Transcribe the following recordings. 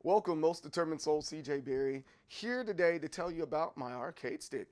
Welcome, most determined soul, CJ Berry, here today to tell you about my arcade stick.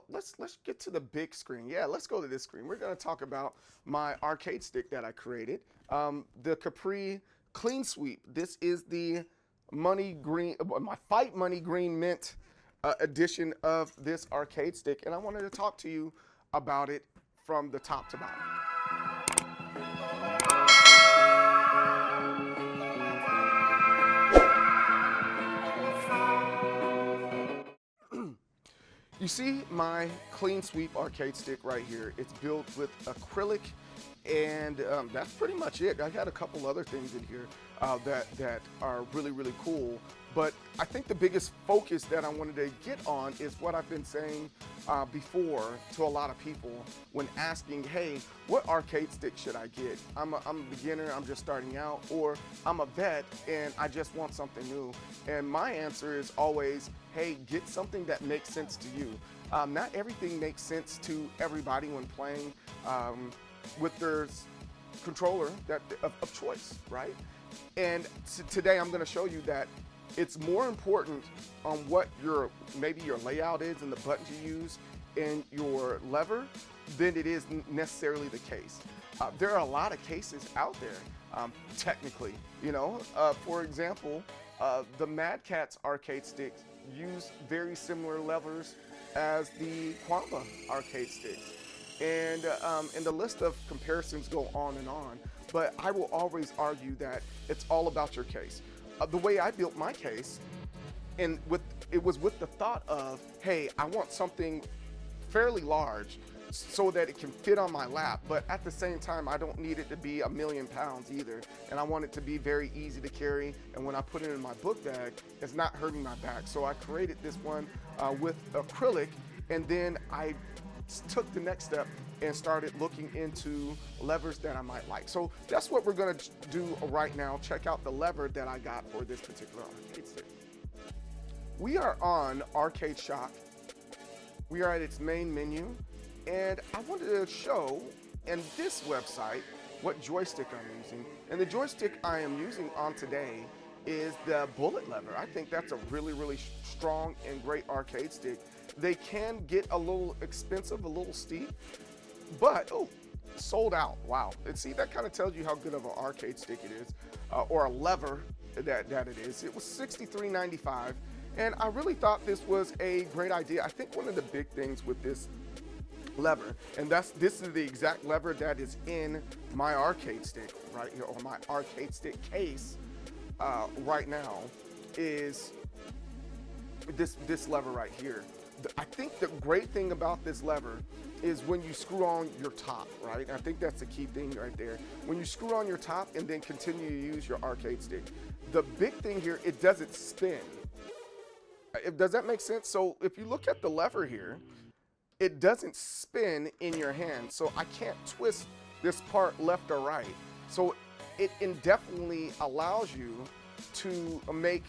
Let's get to the big screen. Yeah, let's go to this screen. We're going to talk about my arcade stick that I created, the Khepri Clean Sweep. This is the money green, my Fight Money Green Mint edition of this arcade stick, and I wanted to talk to you about it from the top to bottom. You see my Clean Sweep arcade stick right here. It's built with acrylic, and that's pretty much it. I got a couple other things in here that are really cool. But I think the biggest focus that I wanted to get on is what I've been saying before to a lot of people when asking, hey, what arcade stick should I get? I'm a beginner, I'm just starting out, or I'm a vet and I just want something new. And my answer is always, hey, get something that makes sense to you. Not everything makes sense to everybody when playing with their controller of choice, right? And today I'm going to show you that it's more important on what maybe your layout is and the buttons you use and your lever than it is necessarily the case. There are a lot of cases out there, technically, you know. For example, the Mad Catz arcade sticks use very similar levers as the Quamba arcade sticks. And the list of comparisons go on and on, but I will always argue that it's all about your case. The way I built my case, and it was with the thought of, hey, I want something fairly large so that it can fit on my lap, but at the same time, I don't need it to be 1,000,000 pounds either. And I want it to be very easy to carry, and when I put it in my book bag, it's not hurting my back. So I created this one with acrylic, and then I took the next step and started looking into levers that I might like. So that's what we're gonna do right now. Check out the lever that I got for this particular arcade stick. We are on Arcade Shock. We are at its main menu, and I wanted to show in this website what joystick I'm using. And the joystick I am using on today is the bullet lever. I think that's a really strong and great arcade stick. They can get a little expensive, a little steep, but sold out. Wow. And see, that kind of tells you how good of an arcade stick it is, or a lever that it is. It was $63.95, and I really thought this was a great idea. I think one of the big things with this lever, and this is the exact lever that is in my arcade stick right here, or my arcade stick case right now, is this lever right here. I think the great thing about this lever is when you screw on your top, right? I think that's the key thing right there. When you screw on your top and then continue to use your arcade stick. The big thing here, it doesn't spin. Does that make sense? So if you look at the lever here, it doesn't spin in your hand. So I can't twist this part left or right. So it indefinitely allows you to make,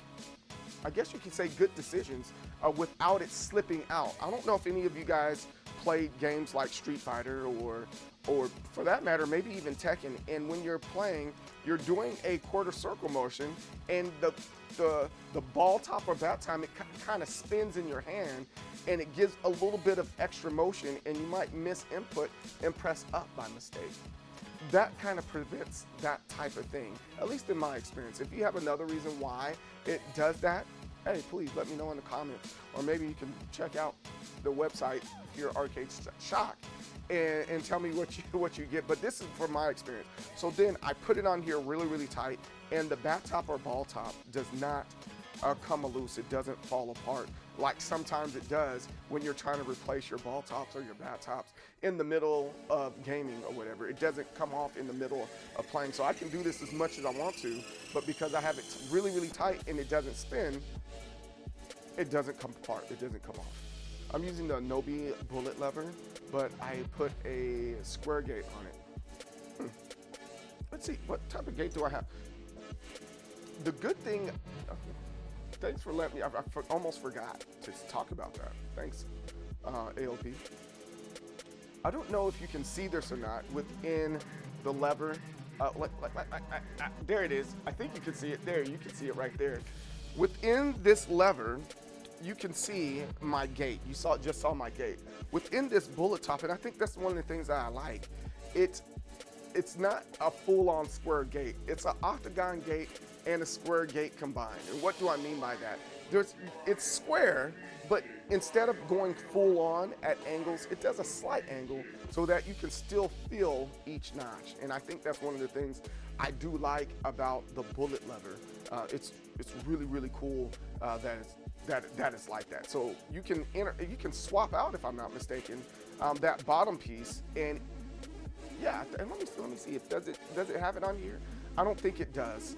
I guess you could say, good decisions without it slipping out. I don't know if any of you guys played games like Street Fighter or for that matter, maybe even Tekken. And when you're playing, you're doing a quarter circle motion, and the ball top or bat time, it kind of spins in your hand, and it gives a little bit of extra motion, and you might miss input and press up by mistake. That kind of prevents that type of thing, at least in my experience. If you have another reason why it does that, hey, please let me know in the comments, or maybe you can check out the website here, Arcade Shock, and tell me what you get. But this is from my experience. So then I put it on here really tight, and the bat top or ball top does not come loose. It doesn't fall apart like sometimes it does when you're trying to replace your ball tops or your bat tops in the middle of gaming or whatever. It doesn't come off in the middle of playing. So I can do this as much as I want to, but because I have it really tight and it doesn't spin, it doesn't come apart, it doesn't come off. I'm using the Nobi bullet lever, but I put a square gate on it. Let's see, what type of gate do I have? The good thing, thanks for letting me, I almost forgot to talk about that. Thanks, AOP. I don't know if you can see this or not within the lever. There it is. I think you can see it there. You can see it right there. Within this lever, you can see my gate. You just saw my gate. Within this bullet top, and I think that's one of the things that I like. It's not a full-on square gate. It's an octagon gate and a square gate combined. And what do I mean by that? It's square, but instead of going full on at angles, it does a slight angle so that you can still feel each notch. And I think that's one of the things I do like about the bullet lever. It's really, really cool that it's like that. So you can swap out, if I'm not mistaken, that bottom piece. And yeah, and let me see if does it have it on here? I don't think it does,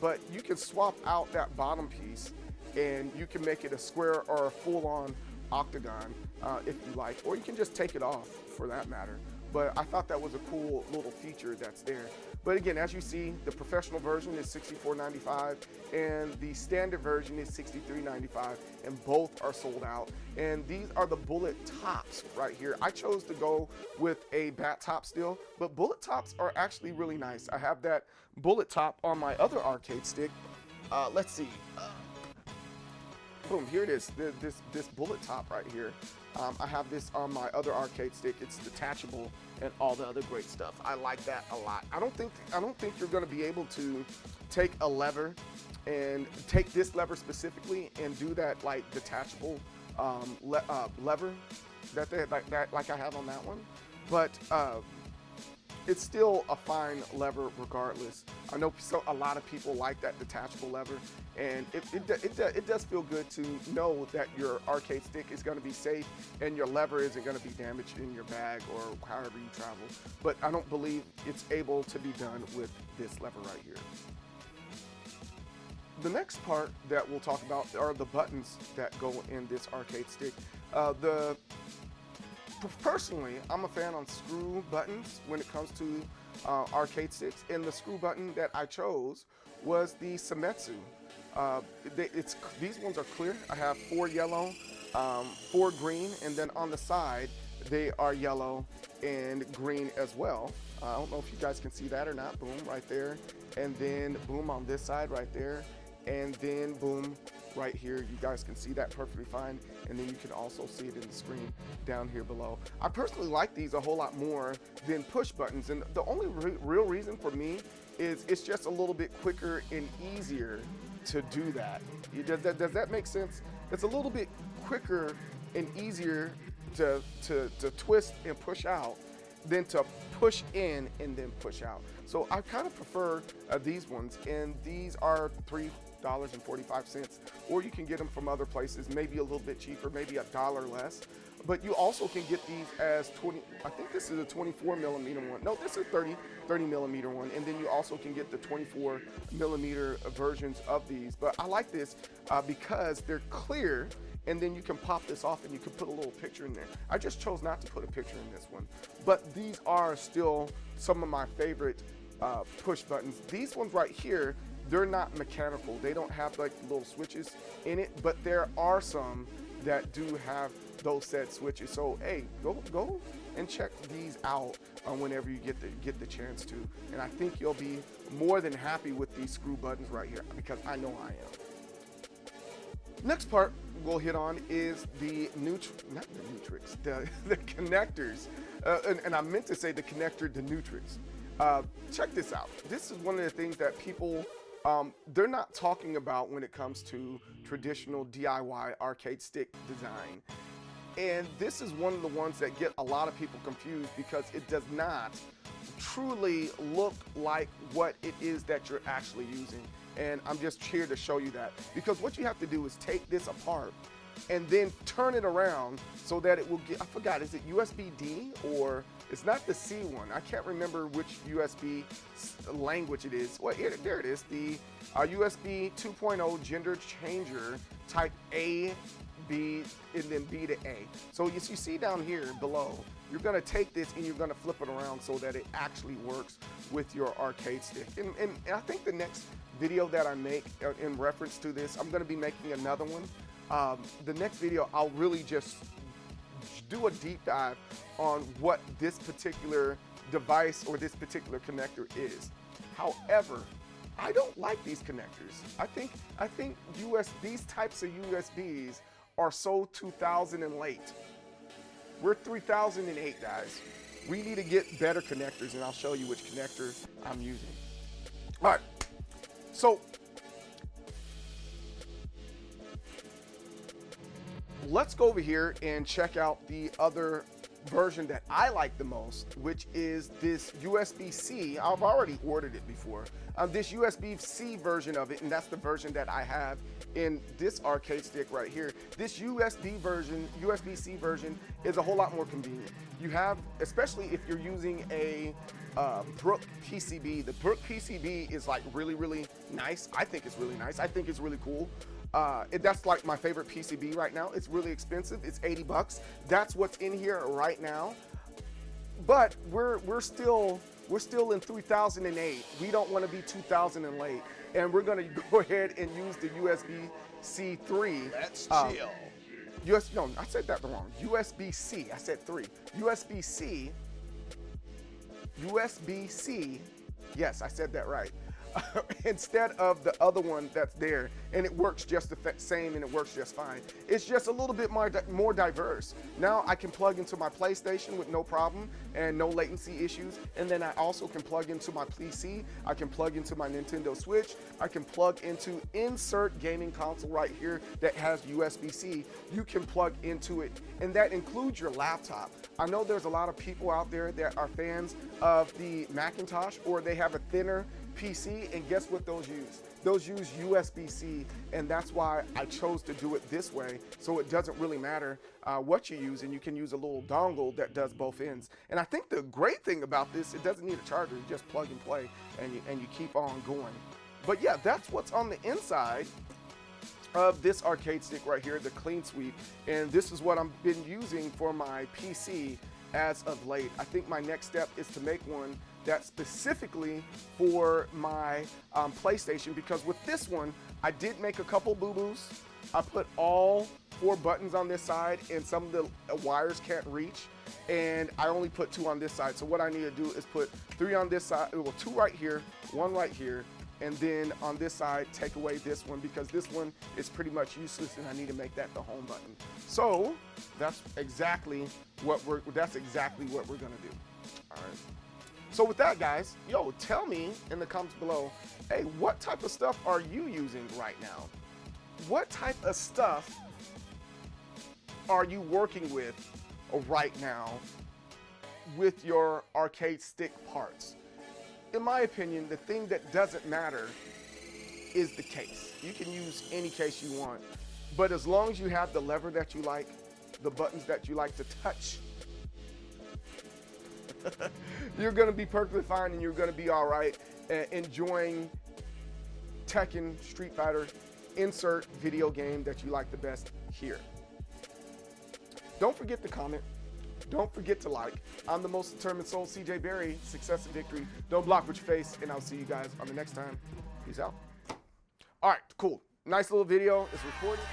but you can swap out that bottom piece and you can make it a square or a full-on octagon if you like, or you can just take it off for that matter. But I thought that was a cool little feature that's there. But again, as you see, the professional version is $64.95 and the standard version is $63.95, and both are sold out. And these are the bullet tops right here. I chose to go with a bat top still, but bullet tops are actually really nice. I have that bullet top on my other arcade stick. Let's see. Boom, here it is, this bullet top right here. I have this on my other arcade stick. It's detachable and all the other great stuff. I like that a lot. I don't think you're gonna be able to take a lever and take this lever specifically and do that like detachable lever like I have on that one. But it's still a fine lever regardless. I know a lot of people like that detachable lever, and it does feel good to know that your arcade stick is going to be safe and your lever isn't going to be damaged in your bag or however you travel. But I don't believe it's able to be done with this lever right here. The next part that we'll talk about are the buttons that go in this arcade stick. Personally, I'm a fan on screw buttons when it comes to arcade sticks, and the screw button that I chose was the Seimitsu. These ones are clear. I have 4 yellow, 4 green, and then on the side they are yellow and green as well. I don't know if you guys can see that or not. Boom, right there, and then boom on this side right there, and then boom right here. You guys can see that perfectly fine, and then you can also see it in the screen down here below. I personally like these a whole lot more than push buttons, and the only real reason for me is it's just a little bit quicker and easier to do that. Does that make sense? It's a little bit quicker and easier to twist and push out than to push in and then push out. So I kind of prefer these ones, and these are $3.45, or you can get them from other places, maybe a little bit cheaper, maybe $1 less. But you also can get these as I think this is a 24 millimeter one. No, this is 30 millimeter one. And then you also can get the 24 millimeter versions of these. But I like this because they're clear, and then you can pop this off and you can put a little picture in there. I just chose not to put a picture in this one. But these are still some of my favorite push buttons. These ones right here, they're not mechanical. They don't have like little switches in it, but there are some that do have those set switches. So hey, go and check these out whenever you get the chance to. And I think you'll be more than happy with these screw buttons right here, because I know I am. Next part we'll hit on is the connectors. And I meant to say the connector to Nutrix. Check this out. This is one of the things that people they're not talking about when it comes to traditional DIY arcade stick design. And this is one of the ones that get a lot of people confused because it does not truly look like what it is that you're actually using. And I'm just here to show you that, because what you have to do is take this apart and then turn it around so that it will get, I forgot, is it USB-D or it's not the C one? I can't remember which USB language it is. Well, there it is, the USB 2.0 gender changer type A, B, and then B to A. So you see down here below, you're gonna take this and you're gonna flip it around so that it actually works with your arcade stick. And I think the next video that I make in reference to this, I'm gonna be making another one. The next video, I'll really just do a deep dive on what this particular device or this particular connector is. However, I don't like these connectors. I think these types of USBs are so 2000 and late. We're 3008, guys. We need to get better connectors, and I'll show you which connector I'm using. All right, so let's go over here and check out the other version that I like the most, which is this USB-C. I've already ordered it before. This USB-C version of it, and that's the version that I have in this arcade stick right here. This USB-C version is a whole lot more convenient. You have, especially if you're using a Brook PCB. The Brook PCB is like really, really nice. I think it's really nice. I think it's really cool. That's like my favorite PCB right now. It's really expensive. It's 80 bucks. That's what's in here right now. But we're still in 3008. We don't want to be 2000 and late. And we're going to go ahead and use the USB-C 3. Let's chill. No, I said that wrong. USB-C. I said 3. USB-C. USB-C. Yes, I said that right. Instead of the other one that's there, and it works just the same and it works just fine. It's just a little bit more diverse. Now I can plug into my PlayStation with no problem and no latency issues, and then I also can plug into my PC, I can plug into my Nintendo Switch, I can plug into insert gaming console right here that has USB-C. You can plug into it, and that includes your laptop. I know there's a lot of people out there that are fans of the Macintosh, or they have a thinner PC, and guess what those use? Those use USB-C, and that's why I chose to do it this way, so it doesn't really matter what you use, and you can use a little dongle that does both ends. And I think the great thing about this, it doesn't need a charger. You just plug and play, and you keep on going. But yeah, that's what's on the inside of this arcade stick right here, the Clean Sweep, and this is what I've been using for my PC as of late. I think my next step is to make one that's specifically for my PlayStation, because with this one, I did make a couple boo-boos. I put all 4 buttons on this side, and some of the wires can't reach, and I only put 2 on this side. So what I need to do is put 3 on this side, well, 2 right here, 1 right here, and then on this side, take away this one, because this one is pretty much useless, and I need to make that the home button. So that's exactly what we're gonna do. All right. So with that, guys, yo, tell me in the comments below, hey, what type of stuff are you using right now? What type of stuff are you working with right now with your arcade stick parts? In my opinion, the thing that doesn't matter is the case. You can use any case you want, but as long as you have the lever that you like, the buttons that you like to touch, you're gonna be perfectly fine, and you're gonna be all right enjoying Tekken, Street Fighter, insert video game that you like the best here. Don't forget to comment. Don't forget to like. I'm the most determined soul, CJ Berry. Success and victory. Don't block with your face, and I'll see you guys on the next time. Peace out. All right, cool. Nice little video. It's recorded.